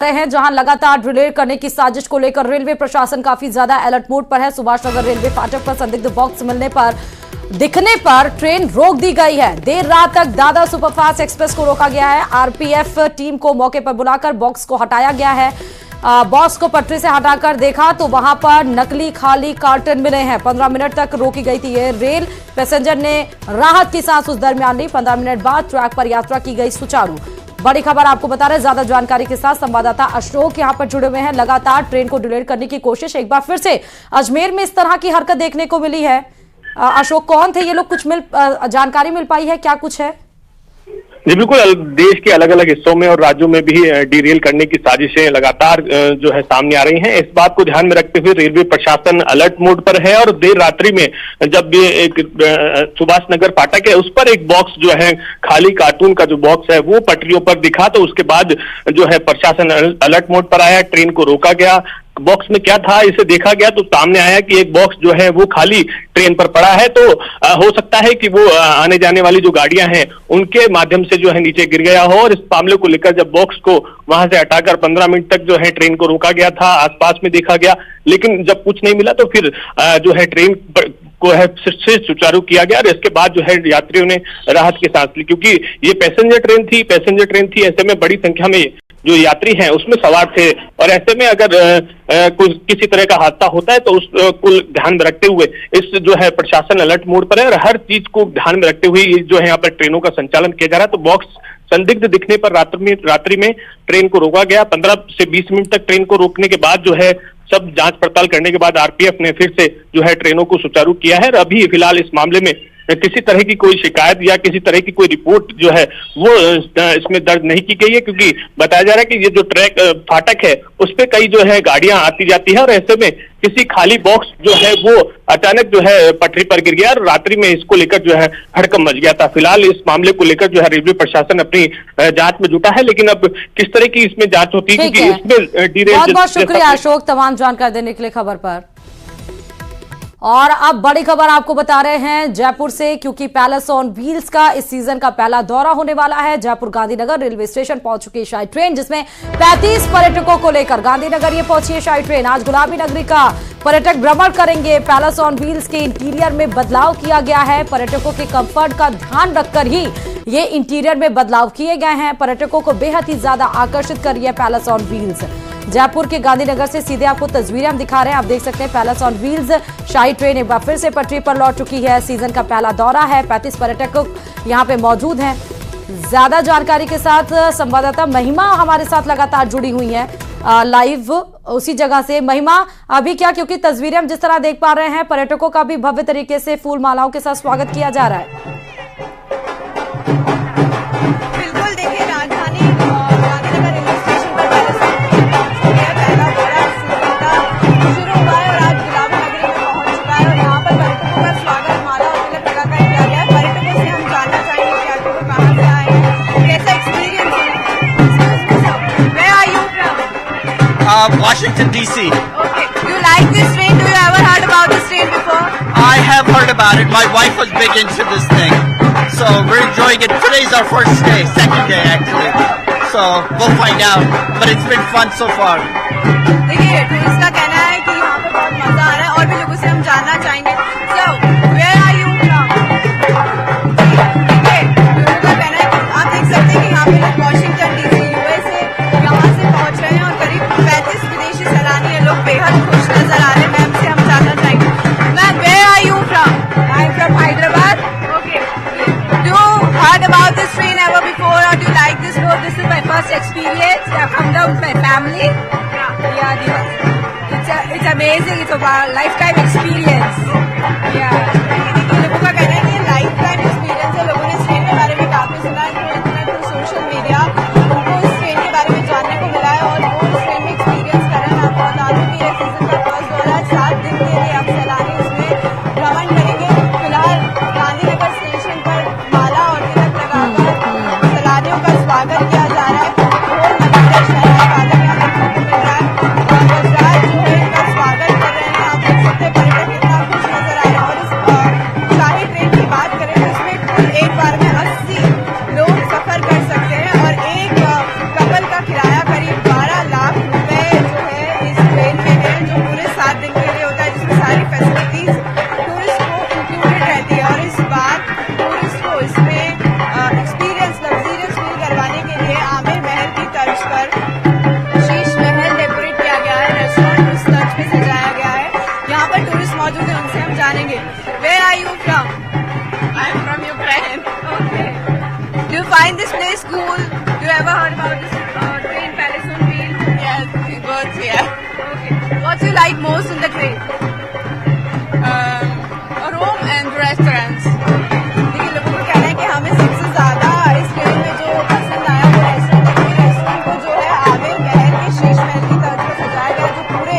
हैं जहां लगातार डिले करने की साजिश को लेकर रेलवे प्रशासन काफी ज्यादा अलर्ट मोड पर है। सुभाष नगर रेलवे फाटक पर संदिग्ध बॉक्स दिखने पर ट्रेन रोक दी गई है। देर रात तक दादर सुपरफास्ट एक्सप्रेस को रोका गया है। आरपीएफ टीम को मौके पर बुलाकर बॉक्स को हटाया गया है। बॉक्स को पटरी से हटाकर देखा तो वहां पर नकली खाली कार्टन मिले हैं। 15 मिनट तक रोकी गई थी ये रेल। पैसेंजर ने राहत की सांस उस दरमियान ली। 15 मिनट बाद ट्रैक पर यात्रा की गई सुचारू। बड़ी खबर आपको बता रहे हैं, ज्यादा जानकारी के साथ संवाददाता अशोक यहां पर जुड़े हुए हैं। लगातार ट्रेन को डिले करने की कोशिश, एक बार फिर से अजमेर में इस तरह की हरकत देखने को मिली है। अशोक, कौन थे ये लोग, कुछ जानकारी मिल पाई है, क्या कुछ है? जी बिल्कुल, देश के अलग अलग हिस्सों में और राज्यों में भी डीरेल करने की साजिशें लगातार जो है सामने आ रही हैं। इस बात को ध्यान में रखते हुए रेलवे प्रशासन अलर्ट मोड पर है और देर रात्रि में जब एक सुभाष नगर फाटक है उस पर एक बॉक्स जो है खाली कार्टून का जो बॉक्स है वो पटरियों पर दिखा, तो उसके बाद जो है प्रशासन अलर्ट मोड पर आया। ट्रेन को रोका गया। बॉक्स में क्या था इसे देखा गया तो सामने आया कि एक बॉक्स जो है वो खाली ट्रेन पर पड़ा है। तो हो सकता है कि वो आने जाने वाली जो गाड़ियां हैं उनके माध्यम से जो है नीचे गिर गया हो। और इस मामले को लेकर जब बॉक्स को वहां से हटाकर 15 मिनट तक जो है ट्रेन को रोका गया था, आसपास में देखा गया, लेकिन जब कुछ नहीं मिला तो फिर जो है ट्रेन को है फिर से सुचारू किया गया। और इसके बाद जो है यात्रियों ने राहत की सांस ली, क्योंकि ये पैसेंजर ट्रेन थी। ऐसे में बड़ी संख्या में जो यात्री हैं उसमें सवार थे और ऐसे में अगर किसी तरह का हादसा होता है तो उसको ध्यान में रखते हुए इस जो है प्रशासन अलर्ट मोड पर है और हर चीज को ध्यान में रखते हुए जो है यहाँ पर ट्रेनों का संचालन किया जा रहा है। तो बॉक्स संदिग्ध दिखने पर रात्रि में ट्रेन को रोका गया। 15 से 20 मिनट तक ट्रेन को रोकने के बाद जो है सब जांच पड़ताल करने के बाद आरपीएफ ने फिर से जो है ट्रेनों को सुचारू किया है। और अभी फिलहाल इस मामले में किसी तरह की कोई शिकायत या किसी तरह की कोई रिपोर्ट जो है वो इसमें दर्ज नहीं की गई है, क्योंकि बताया जा रहा है कि ये जो ट्रैक फाटक है उस पे कई जो है गाड़ियां आती जाती है और ऐसे में किसी खाली बॉक्स जो है वो अचानक जो है पटरी पर गिर गया और रात्रि में इसको लेकर जो है हड़कंप मच गया था। फिलहाल इस मामले को लेकर जो है रेलवे प्रशासन अपनी जांच में जुटा है, लेकिन अब किस तरह की इसमें जांच होती है क्योंकि इसमें डीरेल। बहुत बहुत शुक्रिया अशोक तमाम जानकारी देने के लिए खबर पर। और अब बड़ी खबर आपको बता रहे हैं जयपुर से, क्योंकि पैलेस ऑन व्हील्स का इस सीजन का पहला दौरा होने वाला है। जयपुर गांधीनगर रेलवे स्टेशन पहुंच चुकी है शाही ट्रेन, जिसमें 35 पर्यटकों को लेकर गांधीनगर ये पहुंची है शाही ट्रेन। आज गुलाबी नगरी का पर्यटक भ्रमण करेंगे। पैलेस ऑन व्हील्स के इंटीरियर में बदलाव किया गया है। पर्यटकों के कंफर्ट का ध्यान रखकर ही ये इंटीरियर में बदलाव किए गए हैं। पर्यटकों को बेहद ही ज्यादा आकर्षित कर रही है पैलेस ऑन व्हील्स। जयपुर के गांधीनगर से सीधे आपको तस्वीरें हम दिखा रहे हैं। आप देख सकते हैं palace on wheels shahi train एक बार फिर से पटरी पर लौट चुकी है। सीजन का पहला दौरा है। 35 पर्यटक यहाँ पे मौजूद हैं। ज्यादा जानकारी के साथ संवाददाता महिमा हमारे साथ लगातार जुड़ी हुई है लाइव उसी जगह से। महिमा, अभी क्या, क्योंकि तस्वीरें हम जिस तरह देख पा रहे हैं पर्यटकों का भी भव्य तरीके से फूल मालाओं के साथ स्वागत किया जा रहा है। Washington DC. Okay. Do you like this train? Do you ever heard about this train before? I have heard about it. My wife was big into this thing. So we're enjoying it. Today's our first day, second day actually. So we'll find out. But it's been fun so far. देखिए, tourist का कहना है कि यहाँ पे बहुत मजा आ रहा है और भी लोगों से हम जानना चाहेंगे। So, where are you from? देखिए, लोगों का कहना है कि आप देख सकते हैं कि यहाँ पे लोग वॉशिंगटन डीसी यूएसए यहाँ से पहुँच रहे हैं और करीब 35 विदेशी सैलानी लोग बेहद खुश नजर आ रहे हैं। मैम से हम जानना चाहेंगे, ma'am where are you from? I'm from Hyderabad. Okay. Do you heard about this train ever before or do you like this road? This is my first experience. I've come down with my family. It's amazing. It's a lifetime experience. लोगों का कहना है कि life time experience है। लोगों ने इस train के बारे में काफी सुना है, इंटरनेट और सोशल मीडिया उनको इस ट्रेन के बारे में जानने को मिला है और वो इस ट्रेन में एक्सपीरियंस कर रहे हैं। आपको बता दूं कि ये सीजन का फर्स्ट दौरा 7 दिन के लिए अब सैलानी उसमें भ्रमण करेंगे। फिलहाल गांधीनगर स्टेशन पर माला और तिलक लगाकर सैलानियों का स्वागत किया जा रहा है। स्वागत कर रहे हैं। आप देख सकते हैं पर्यटक कितना खुश नजर आ रहे हैं और इस this cool? You ever heard about this train Palace on Wheels? Yes, birds, yeah. Okay. What do you like most in the train? Room and restaurants. देखिए लोगों को कहना है कि हमें सबसे ज्यादा इस ट्रेन में जो पसंद आया वो रेस्टोरेंट है। रेस्टोरेंट को जो है आमिर महल के शीश महल की तरफ से सजाया गया, जो पूरे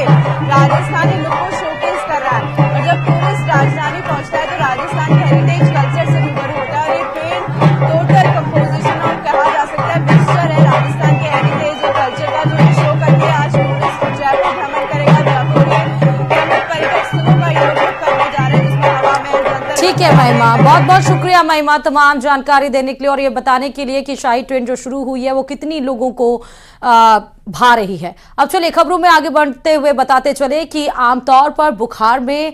राजस्थानी लुक को शोकेस कर रहा है। और जब टूरिस्ट राजधानी पहुंचता है तो राजस्थान के हेरिटेज कल्चर से रूबरू होता है। और ये ट्रेन टोटल कंपोजिशन और कहा जा सकता है मिक्सचर है राजस्थान के हेरिटेज और कल्चर का, जो शो करके आज टूरिस्ट जयपुर भ्रमण करेगा। जयपुर के प्रमुख पर्यटक स्थलों का ये लोग करने जा रहे हैं, जिसमें हवा में ठीक है महिमा, बहुत बहुत शुक्रिया महिमा तमाम जानकारी देने के लिए और ये बताने के लिए कि शाही ट्रेन जो शुरू हुई है वो कितनी लोगों को भा रही है। अब चलिए खबरों में आगे बढ़ते हुए बताते चले कि आमतौर पर बुखार में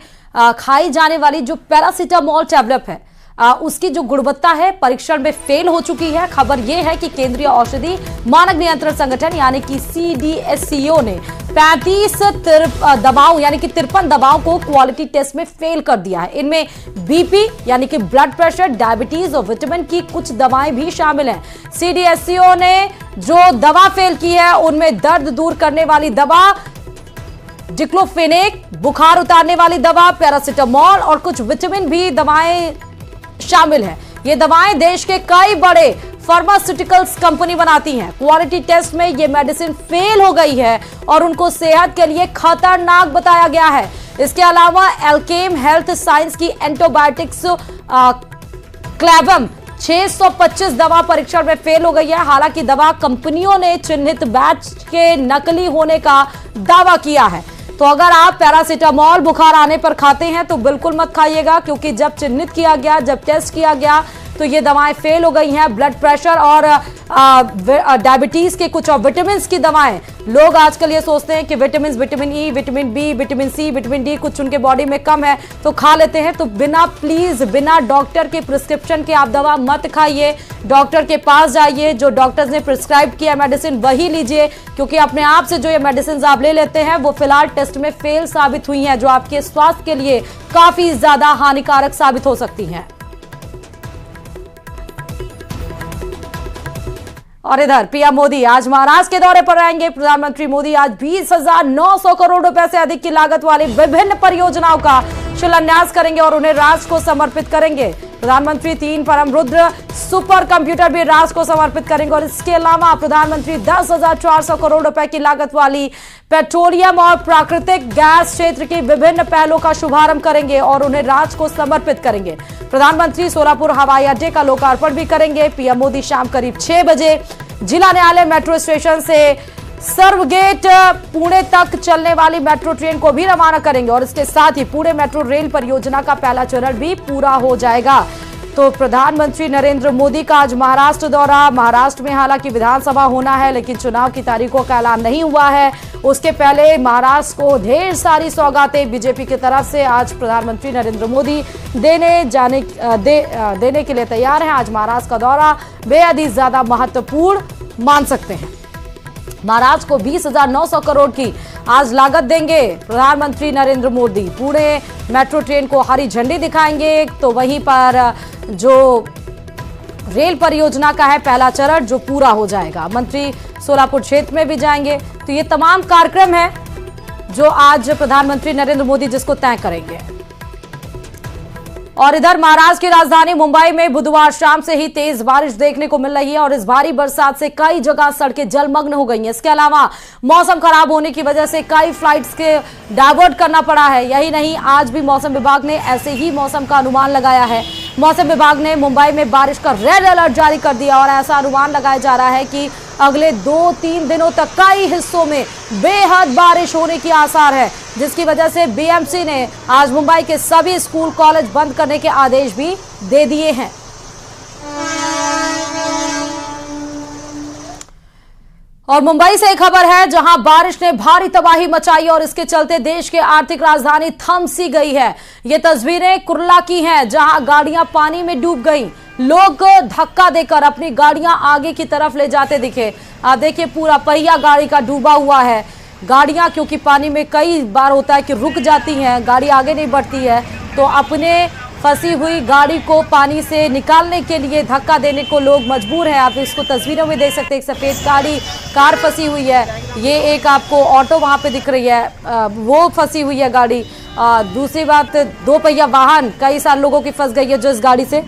खाई जाने वाली जो पैरासीटामोल टैबलेट है उसकी जो गुणवत्ता है परीक्षण में फेल हो चुकी है। खबर यह है कि केंद्रीय औषधि मानक नियंत्रण संगठन यानी कि CDSCO ने 35 दवाओं यानी कि 53 दवाओं को क्वालिटी टेस्ट में फेल कर दिया है। इनमें बीपी यानी कि ब्लड प्रेशर, डायबिटीज और विटामिन की कुछ दवाएं भी शामिल हैं। CDSCO ने जो दवा फेल की है उनमें दर्द दूर करने वाली दवा डिक्लोफेनेक, बुखार उतारने वाली दवा पैरासीटामोल और कुछ विटामिन भी दवाएं शामिल है। ये दवाएं देश के कई बड़े फार्मास्यूटिकल्स कंपनी बनाती हैं। क्वालिटी टेस्ट में ये मेडिसिन फेल हो गई है और उनको सेहत के लिए खतरनाक बताया गया है। इसके अलावा एल्केम हेल्थ साइंस की एंटीबायोटिक्स क्लेवम 625 दवा परीक्षण में फेल हो गई है। हालांकि दवा कंपनियों ने चिन्हित बैच के नकली होने का दावा किया है। तो अगर आप पैरासीटामोल बुखार आने पर खाते हैं तो बिल्कुल मत खाइएगा, क्योंकि जब चिन्हित किया गया, जब टेस्ट किया गया तो ये दवाएं फेल हो गई हैं। ब्लड प्रेशर और डायबिटीज के कुछ और विटामिन की दवाएं, लोग आजकल ये सोचते हैं कि vitamin E, vitamin B, vitamin C, vitamin D कुछ उनके बॉडी में कम है तो खा लेते हैं। तो बिना डॉक्टर के प्रिस्क्रिप्शन के आप दवा मत खाइए। डॉक्टर के पास जाइए, जो डॉक्टर्स ने प्रिस्क्राइब किया मेडिसिन वही लीजिए, क्योंकि अपने आप से जो ये मेडिसिन आप ले लेते हैं वो फिलहाल टेस्ट में फेल साबित हुई हैं, जो आपके स्वास्थ्य के लिए काफी ज्यादा हानिकारक साबित हो सकती हैं। और इधर पीएम मोदी आज महाराष्ट्र के दौरे पर रहेंगे। प्रधानमंत्री मोदी आज 20,900 करोड़ रुपए से अधिक की लागत वाली विभिन्न परियोजनाओं का शिलान्यास करेंगे और उन्हें राष्ट्र को समर्पित करेंगे। प्रधानमंत्री 3 परम रुद्र सुपर कंप्यूटर भी राष्ट्र को समर्पित करेंगे और इसके अलावा प्रधानमंत्री 10,400 करोड़ रुपए की लागत वाली पेट्रोलियम और प्राकृतिक गैस क्षेत्र की विभिन्न पहलों का शुभारंभ करेंगे और उन्हें राष्ट्र को समर्पित करेंगे। प्रधानमंत्री सोलापुर हवाई अड्डे का लोकार्पण भी करेंगे। पीएम मोदी शाम करीब 6 बजे जिला न्यायालय मेट्रो स्टेशन से सर्वगेट पुणे तक चलने वाली मेट्रो ट्रेन को भी रवाना करेंगे और इसके साथ ही पुणे मेट्रो रेल परियोजना का पहला चरण भी पूरा हो जाएगा। तो प्रधानमंत्री नरेंद्र मोदी का आज महाराष्ट्र दौरा। महाराष्ट्र में हालांकि विधानसभा होना है, लेकिन चुनाव की तारीखों का ऐलान नहीं हुआ है। उसके पहले महाराष्ट्र को ढेर सारी सौगातें बीजेपी की तरफ से आज प्रधानमंत्री नरेंद्र मोदी देने के लिए तैयार हैं। आज महाराष्ट्र का दौरा बेहद ही ज्यादा महत्वपूर्ण मान सकते हैं। महाराष्ट्र को 20,900 करोड़ की आज लागत देंगे प्रधानमंत्री नरेंद्र मोदी। पुणे मेट्रो ट्रेन को हरी झंडी दिखाएंगे, तो वहीं पर जो रेल परियोजना का है पहला चरण जो पूरा हो जाएगा। मंत्री सोलापुर क्षेत्र में भी जाएंगे। तो ये तमाम कार्यक्रम है जो आज प्रधानमंत्री नरेंद्र मोदी जिसको तय करेंगे। और इधर महाराष्ट्र की राजधानी मुंबई में बुधवार शाम से ही तेज बारिश देखने को मिल रही है और इस भारी बरसात से कई जगह सड़कें जलमग्न हो गई हैं। इसके अलावा मौसम खराब होने की वजह से कई फ्लाइट्स के डाइवर्ट करना पड़ा है। यही नहीं, आज भी मौसम विभाग ने ऐसे ही मौसम का अनुमान लगाया है। मौसम विभाग ने मुंबई में बारिश का रेड अलर्ट जारी कर दिया और ऐसा अनुमान लगाया जा रहा है कि अगले 2-3 दिनों तक कई हिस्सों में बेहद बारिश होने की आसार है, जिसकी वजह से बीएमसी ने आज मुंबई के सभी स्कूल कॉलेज बंद करने के आदेश भी दे दिए हैं। और मुंबई से एक खबर है जहां बारिश ने भारी तबाही मचाई और इसके चलते देश के आर्थिक राजधानी थम सी गई है। ये तस्वीरें कुर्ला की हैं जहां गाड़ियां पानी में डूब गईं। लोग धक्का देकर अपनी गाड़ियां आगे की तरफ ले जाते दिखे। आप देखिए, पूरा पहिया गाड़ी का डूबा हुआ है। गाड़ियां क्योंकि पानी में कई बार होता है कि रुक जाती हैं, गाड़ी आगे नहीं बढ़ती है, तो अपने फंसी हुई गाड़ी को पानी से निकालने के लिए धक्का देने को लोग मजबूर हैं। आप इसको तस्वीरों में देख सकते हैं, एक सफेद कार फंसी हुई है। ये एक आपको ऑटो वहां पे दिख रही है, वो फंसी हुई है गाड़ी। दूसरी बात, 2 पहिया वाहन कई सारे लोगों की फंस गई है जो इस गाड़ी से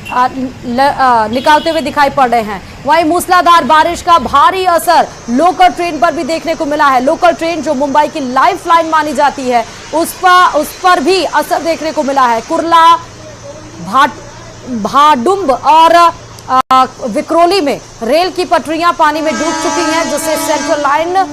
निकालते हुए दिखाई पड़ रहे हैं। वहीं मूसलाधार बारिश का भारी असर लोकल ट्रेन पर भी देखने को मिला है। लोकल ट्रेन जो मुंबई की लाइफलाइन मानी जाती है उस पर भी असर देखने को मिला है। कुर्ला, भाडुंब और विक्रोली में रेल की पटरियां पानी में डूब चुकी हैं, जिससे सेंट्रल लाइन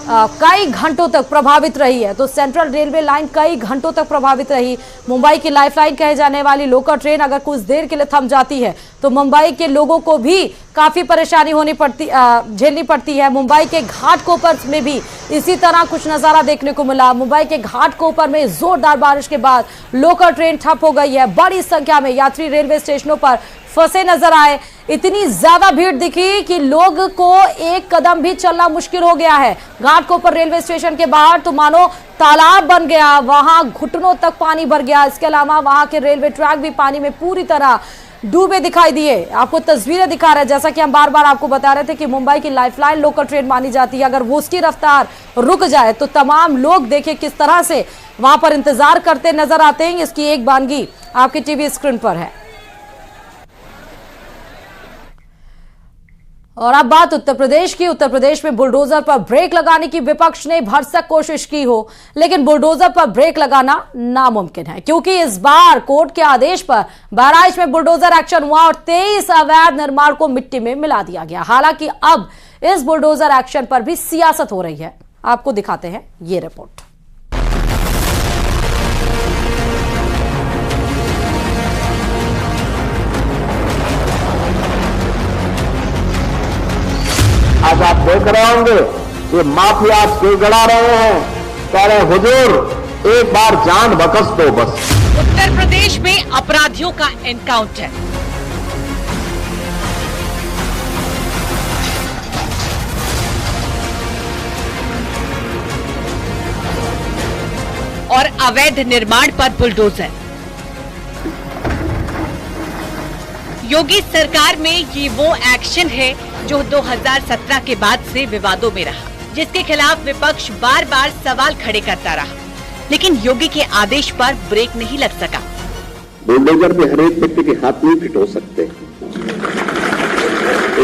कई घंटों तक प्रभावित रही है। तो सेंट्रल रेलवे लाइन कई घंटों तक प्रभावित रही। मुंबई की लाइफलाइन कहे जाने वाली लोकल ट्रेन अगर कुछ देर के लिए थम जाती है तो मुंबई के लोगों को भी काफी परेशानी झेलनी पड़ती है। मुंबई के घाटकोपर में भी इसी तरह कुछ नजारा देखने को मिला। मुंबई के घाटकोपर में जोरदार बारिश के बाद लोकल ट्रेन ठप हो गई है। बड़ी संख्या में यात्री रेलवे स्टेशनों पर फंसे नजर आए। इतनी ज्यादा भीड़ दिखी कि लोग को एक कदम भी चलना मुश्किल हो गया है। घाटकोपर रेलवे स्टेशन के बाहर तो मानो तालाब बन गया, वहां घुटनों तक पानी भर गया। इसके अलावा वहां के रेलवे ट्रैक भी पानी में पूरी तरह डूबे दिखाई दिए। आपको तस्वीरें दिखा रहे हैं, जैसा कि हम बार बार आपको बता रहे थे कि मुंबई की लाइफलाइन लोकल ट्रेन मानी जाती है। अगर वो उसकी रफ्तार रुक जाए तो तमाम लोग देखिए किस तरह से वहां पर इंतजार करते नजर आते हैं। इसकी एक वानगी आपकी टीवी स्क्रीन पर है। और अब बात उत्तर प्रदेश की। उत्तर प्रदेश में बुलडोजर पर ब्रेक लगाने की विपक्ष ने भरसक कोशिश की हो, लेकिन बुलडोजर पर ब्रेक लगाना नामुमकिन है, क्योंकि इस बार कोर्ट के आदेश पर बहराइच में बुलडोजर एक्शन हुआ और 23 अवैध निर्माण को मिट्टी में मिला दिया गया। हालांकि अब इस बुलडोजर एक्शन पर भी सियासत हो रही है। आपको दिखाते हैं ये रिपोर्ट। आज आप देख रहे होंगे ये माफिया गिड़गिड़ा रहे हैं, कह रहे हुजूर एक बार जान बख्श दो बस। उत्तर प्रदेश में अपराधियों का एनकाउंटर। और अवैध निर्माण पर बुलडोजर। योगी सरकार में ये वो एक्शन है जो 2017 के बाद से विवादों में रहा, जिसके खिलाफ विपक्ष बार बार सवाल खड़े करता रहा, लेकिन योगी के आदेश पर ब्रेक नहीं लग सका। बुलडोजर पे हर एक व्यक्ति के हाथ नहीं फिट हो सकते,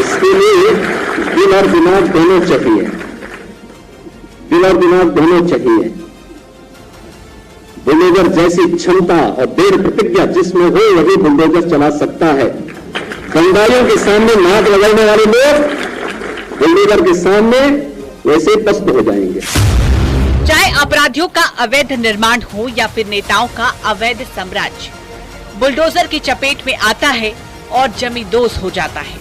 इसके लिए दिल और दिमाग दोनों चाहिए। दिल और दिमाग दोनों चाहिए। बुलडोजर जैसी क्षमता और दृढ़ प्रतिज्ञा जिसमें हो वही बुलडोजर चला सकता है। दंगाइयों के सामने नाक लगाने वाले लोग बुलडोजर के सामने वैसे पस्त हो जाएंगे। चाहे अपराधियों का अवैध निर्माण हो या फिर नेताओं का अवैध साम्राज्य, बुलडोजर की चपेट में आता है और जमींदोज हो जाता है।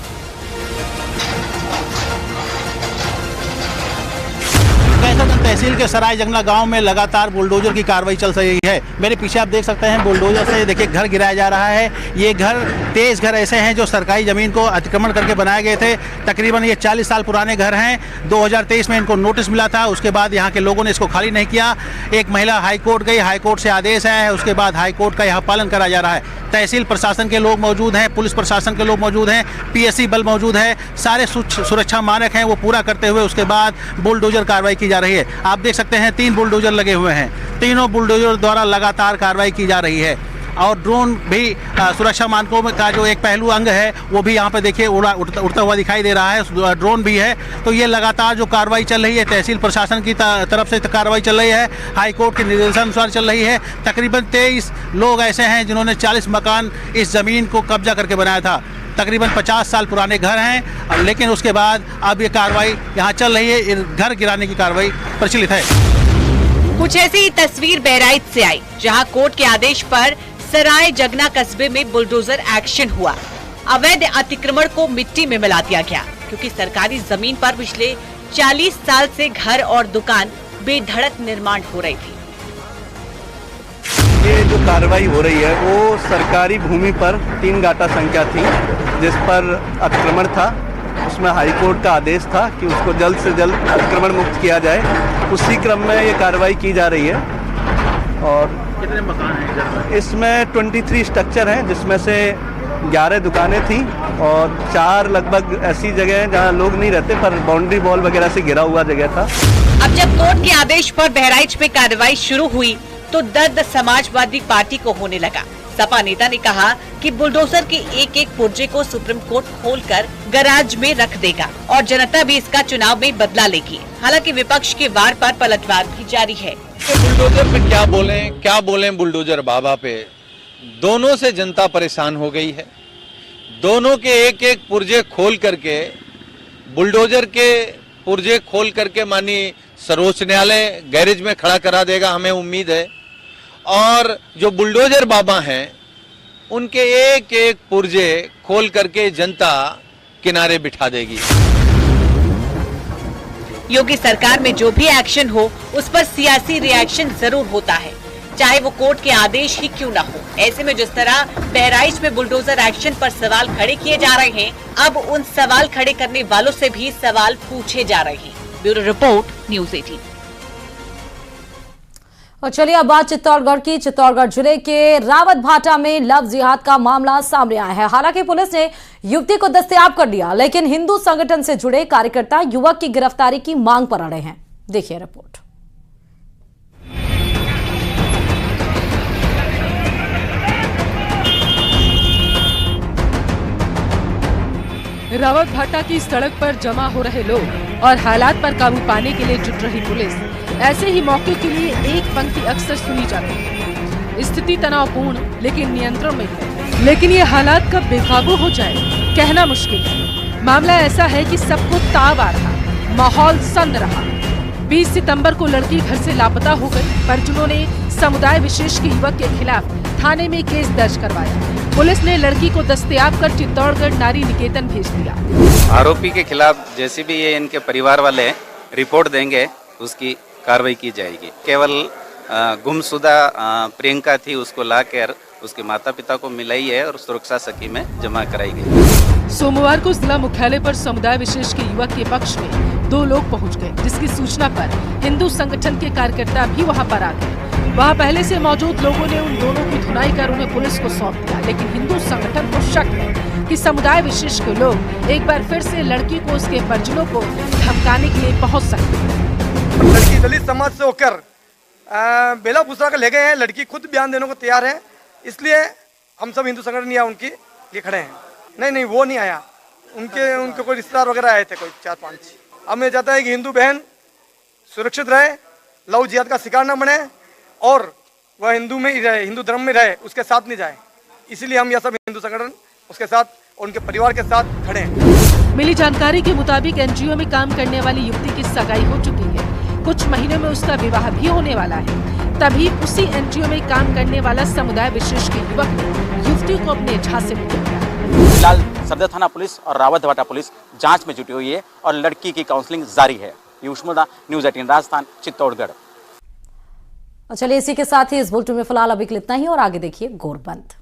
तहसील के सराय जंगला गांव में लगातार बुलडोजर की कार्रवाई चल रही है। मेरे पीछे आप देख सकते हैं बुलडोजर से देखिए घर गिराया जा रहा है। ये घर 23 घर ऐसे हैं जो सरकारी जमीन को अतिक्रमण करके बनाए गए थे। तकरीबन ये 40 साल पुराने घर हैं। 2023 में इनको नोटिस मिला था, उसके बाद यहाँ के लोगों ने इसको खाली नहीं किया। एक महिला हाईकोर्ट गई, हाईकोर्ट से आदेश आया है, उसके बाद हाईकोर्ट का यहाँ पालन करा जा रहा है। तहसील प्रशासन के लोग मौजूद हैं, पुलिस प्रशासन के लोग मौजूद हैं, PSC बल मौजूद है। सारे सुरक्षा मानक हैं वो पूरा करते हुए उसके बाद बुलडोजर कार्रवाई की जा रही है। आप देख सकते हैं 3 बुलडोजर लगे हुए हैं। तीनों बुलडोजर द्वारा लगातार कार्रवाई की जा रही है और ड्रोन भी सुरक्षा मानकों में का जो एक पहलू अंग है वो भी यहाँ पे देखिए उड़ता हुआ दिखाई दे रहा है। ड्रोन भी है। तो ये लगातार जो कार्रवाई चल रही है तहसील प्रशासन की तरफ से कार्रवाई चल रही है, हाईकोर्ट के निर्देशानुसार चल रही है। तकरीबन 23 लोग ऐसे हैं जिन्होंने 40 मकान इस जमीन को कब्जा करके बनाया था। तकरीबन 50 साल पुराने घर हैं, लेकिन उसके बाद अब ये कार्रवाई यहाँ चल रही है। घर गिराने की कार्रवाई प्रचलित है। कुछ ऐसी ही तस्वीर बहराइच से आई, जहां कोर्ट के आदेश पर सराय जगना कस्बे में बुलडोजर एक्शन हुआ। अवैध अतिक्रमण को मिट्टी में मिला दिया गया, क्योंकि सरकारी जमीन पर पिछले 40 साल से घर और दुकान बेधड़क निर्माण हो रही थी। ये जो कार्रवाई हो रही है वो सरकारी भूमि पर 3 गाटा संख्या थी जिस पर अतिक्रमण था। उसमें हाईकोर्ट का आदेश था कि उसको जल्द से जल्द अतिक्रमण मुक्त किया जाए। उसी क्रम में ये कार्रवाई की जा रही है और कितने मकान हैं इधर? इसमें 23 स्ट्रक्चर हैं, जिसमें से 11 दुकानें थी और 4 लगभग ऐसी जगह हैं जहां लोग नहीं रहते, पर बाउंड्री वॉल वगैरह से घिरा हुआ जगह था। अब जब कोर्ट के आदेश पर बहराइच में कार्रवाई शुरू हुई तो दर्द समाजवादी पार्टी को होने लगा। सपा नेता ने कहा कि बुलडोजर के एक एक पुर्जे को सुप्रीम कोर्ट खोलकर गैराज में रख देगा और जनता भी इसका चुनाव में बदला लेगी। हालांकि विपक्ष के वार पर पलटवार भी जारी है। बुलडोजर पे क्या बोलें बुलडोजर बाबा पे। दोनों से जनता परेशान हो गई है। दोनों के एक एक पुर्जे खोल करके, बुलडोजर के पुर्जे खोल करके मानी सर्वोच्च न्यायालय गैरेज में खड़ा करा देगा, हमें उम्मीद है। और जो बुलडोजर बाबा हैं उनके एक एक पुर्जे खोल करके जनता किनारे बिठा देगी। योगी सरकार में जो भी एक्शन हो उस पर सियासी रिएक्शन जरूर होता है, चाहे वो कोर्ट के आदेश ही क्यों ना हो। ऐसे में जिस तरह बहराइच में बुलडोजर एक्शन पर सवाल खड़े किए जा रहे हैं, अब उन सवाल खड़े करने वालों से भी सवाल पूछे जा रहे हैं। Bureau report, news 18। और चलिए अब बात चित्तौड़गढ़ की। चित्तौड़गढ़ जिले के रावत भाटा में लव जिहाद का मामला सामने आया है। हालांकि पुलिस ने युवती को दस्तयाब कर लिया, लेकिन हिंदू संगठन से जुड़े कार्यकर्ता युवक की गिरफ्तारी की मांग पर अड़े हैं। देखिए रिपोर्ट। रावत भाटा की सड़क पर जमा हो रहे लोग और हालात पर काबू पाने के लिए जुट रही पुलिस। ऐसे ही मौके के लिए एक पंक्ति अक्सर सुनी जाती है। स्थिति तनावपूर्ण लेकिन नियंत्रण में है, लेकिन ये हालात कब बेकाबू हो जाए कहना मुश्किल है। मामला ऐसा है कि सबको ताव आ रहा, माहौल सन्न रहा। 20 सितंबर को लड़की घर से लापता हो गई। परिजनों ने समुदाय विशेष के युवक के खिलाफ थाने में केस दर्ज करवाया। पुलिस ने लड़की को दस्तयाब कर चित्तौड़गढ़ नारी निकेतन भेज दिया। आरोपी के खिलाफ जैसे भी ये इनके परिवार वाले रिपोर्ट देंगे उसकी कार्रवाई की जाएगी। केवल गुमशुदा प्रियंका थी, उसको लाकर उसके माता पिता को मिलाई है और सुरक्षा सखी में जमा कराई गई। सोमवार को जिला मुख्यालय पर समुदाय विशेष के युवक के पक्ष में 2 लोग पहुंच गए, जिसकी सूचना पर हिंदू संगठन के कार्यकर्ता भी वहां पर आ गए। वहां पहले से मौजूद लोगों ने उन दोनों की धुनाई कर उन्हें पुलिस को सौंप दिया, लेकिन हिंदू संगठन को शक है कि समुदाय विशेष के लोग एक बार फिर से लड़की को उसके परिजनों को धमकाने के लिए पहुंच सकते हैं। लड़की दलित समाज से होकर बेला भूसरा का ले गए हैं। लड़की खुद बयान देने को तैयार है, इसलिए हम सब हिंदू संगठन या उनकी ये खड़े हैं। नहीं वो नहीं आया, उनके कोई रिश्तेदार वगैरह आए थे, कोई 4-5। अब मैं चाहता है कि हिंदू बहन सुरक्षित रहे, लव जिहाद का शिकार न बने और वह हिंदू में ही रहे, हिंदू धर्म में रहे, उसके साथ नहीं जाए। इसीलिए हम यह सब हिंदू संगठन उसके साथ और उनके परिवार के साथ खड़े हैं। मिली जानकारी के मुताबिक एनजीओ में काम करने वाली युवती की सगाई हो चुकी है। कुछ महीनों में उसका विवाह भी होने वाला है। तभी उसी एनजीओ में काम करने वाला समुदाय विशेष के युवक ने युवती को अपने झांसे में लिया। फिलहाल सदर थाना पुलिस और रावत भाटा पुलिस जांच में जुटी हुई है और लड़की की काउंसलिंग जारी है। यूश मुदा, न्यूज़ 18 राजस्थान, चित्तौड़गढ़। चलिए इसी के साथ ही इस बुलेटिन में फिलहाल अभी के लिए इतना ही और आगे देखिए गोरबंद।